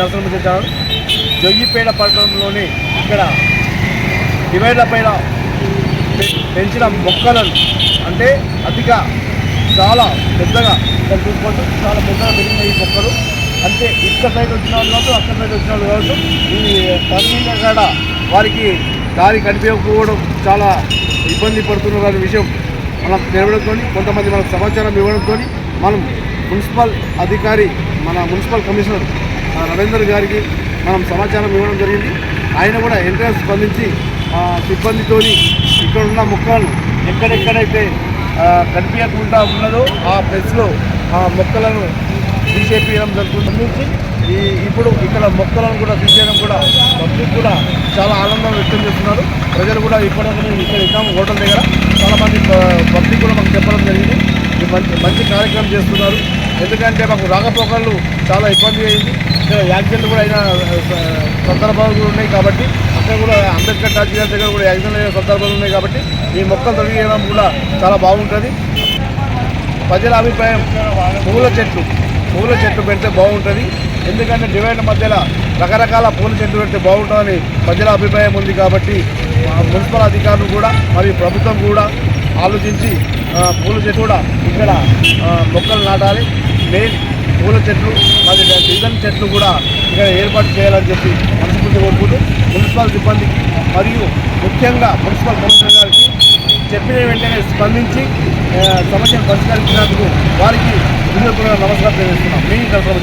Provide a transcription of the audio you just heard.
Narasimha channel. జొయ్యిపేట పట్టణంలోని ఇక్కడ డివైడ్ల పైన పెంచిన మొక్కలను అంటే అతిగా చాలా పెద్దగా చూసుకోవచ్చు. చాలా పెద్దగా పెరిగిన ఈ మొక్కలు అంటే ఇక్కడ సైడ్ వచ్చిన వాళ్ళు కావచ్చు, అక్కడ సైడ్ వచ్చిన వాళ్ళు కావచ్చు. ఈ టర్నింగ్ కాడ వారికి దారి కనిపించకపోవడం చాలా ఇబ్బంది పడుతున్న విషయం మనం తెలవడంతో, కొంతమంది మనకు సమాచారం ఇవ్వడంతో మనం మున్సిపల్ అధికారి మన మున్సిపల్ కమిషనర్ రవీందర్ గారికి మనం సమాచారం ఇవ్వడం జరిగింది. ఆయన కూడా ఎంట్రెన్స్ స్పందించి సిబ్బందితో ఇక్కడ ఉన్న మొక్కలను ఎక్కడెక్కడైతే కనిపించకుండా ఉన్నదో ఆ ప్లేస్లో ఆ మొక్కలను తీసేయడం జరుగుతుంది. ఇప్పుడు ఇక్కడ మొక్కలను కూడా తీసేయడం కూడా పబ్లిక్ కూడా చాలా ఆనందం వ్యక్తం చేస్తున్నారు. ప్రజలు కూడా ఇప్పటికీ ఇక్కడ ఇద్దాము హోటల్ దగ్గర చాలామంది పబ్లిక్ కూడా మాకు చెప్పడం జరిగింది. మంచి కార్యక్రమం చేస్తున్నారు. ఎందుకంటే మాకు రాకపోకళ్ళు చాలా ఇబ్బంది అయింది. ఇక్కడ యాక్సిడెంట్లు కూడా అయిన సందర్భాలు కూడా ఉన్నాయి కాబట్టి అక్కడ కూడా అంబేద్కర్ టాకీ దగ్గర కూడా యాక్సిడెంట్ అయిన సందర్భాలు ఉన్నాయి కాబట్టి ఈ మొక్కలు తొలగించడం కూడా చాలా బాగుంటుంది. ప్రజల అభిప్రాయం పూల చెట్లు పెడితే బాగుంటుంది. ఎందుకంటే డివైడ్ మధ్యలో రకరకాల పూల చెట్లు పెడితే బాగుంటుందని ప్రజల అభిప్రాయం ఉంది. కాబట్టి మున్సిపల్ అధికారులు కూడా మరియు ప్రభుత్వం కూడా ఆలోచించి పూల చెట్లు కూడా ఇక్కడ మొక్కలు నాటాలి. మెయిన్ పూల చెట్లు మరియు డిజైన్ చెట్లు కూడా ఇక్కడ ఏర్పాటు చేయాలని చెప్పి మనస్ఫూర్తి కోరుకుంటూ మున్సిపల్ సిబ్బందికి మరియు ముఖ్యంగా మున్సిపల్ కమిషనర్ గారికి చెప్పిన వెంటనే స్పందించి సమస్యను పరిష్కరించినందుకు వారికి నమస్కారం తెలియజేస్తున్నాం. మీ తరఫున